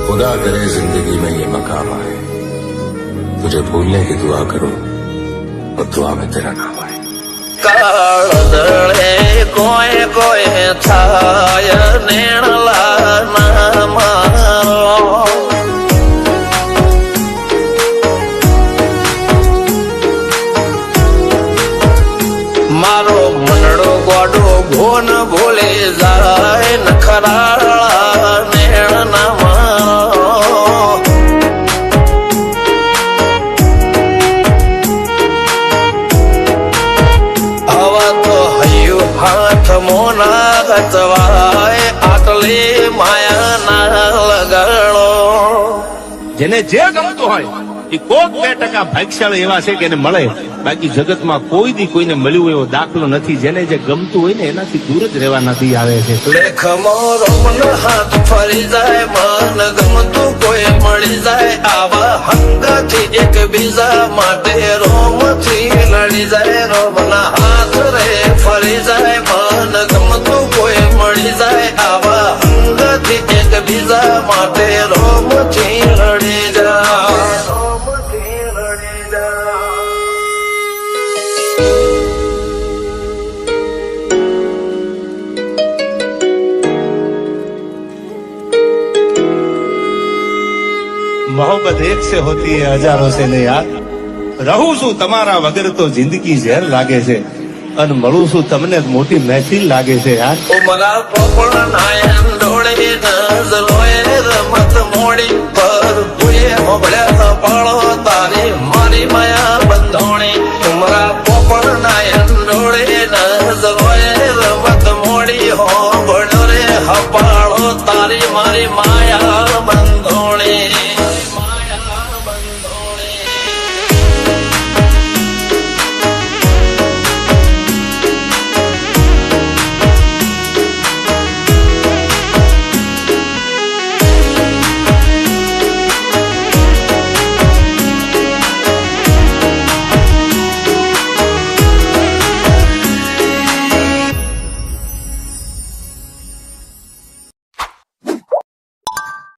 खुदा करे जिंदगी में ये मकाम आए, तुझे भूलने की दुआ करूं और दुआ में तेरा नाम आए। કાળદળે કોઈ કોઈ થાય નેણલા ના મારો મારો મનડો ગોડો ભોન ભૂલે જાય નખરાળા નેણ ના મારો હાથ મોના ગચવાય આટલે માયા ના લગાડો। જેને જે ગમતું હોય એ કોક 2% ભાગ્યશાળી એવા છે કે એને મળે, બાકી જગતમાં કોઈ દી કોઈને મળ્યું એવો દાખલો નથી। જેને જે ગમતું હોય ને એનાથી દૂર જ રહેવા નથી આવે છે। લેખમો રોમન હાથ ફરી જાય, મન ગમતું કોઈ મળી જાય, આવા હંગાથી એકબીજા માટે રોમથી લડી જાય। રોમના હાથ રે ફરી જાય, મન ગમતું કોઈ મળી જાય, આવા હંગાથી એકબીજા માટે રોમથી લડી જાય। मोहब्बत एक से होती है हजारों से नहीं यार। रहूं છું તમારા વગર તો જિંદગી ઝેર લાગે છે, અને મળું છું તમને મોટી મહેફિલ લાગે છે યાર। ઉમરા પોપળ નાયન ડોળે નજરોએ રમત મોડી પર તુએ મોબળ્યા પાળો તારી મારી માયા બંધોણી। ઉમરા પોપળ નાયન ડોળે નજરોએ રમત મોડી હો બળો રે હપાળો તારી મારી માયા બંધ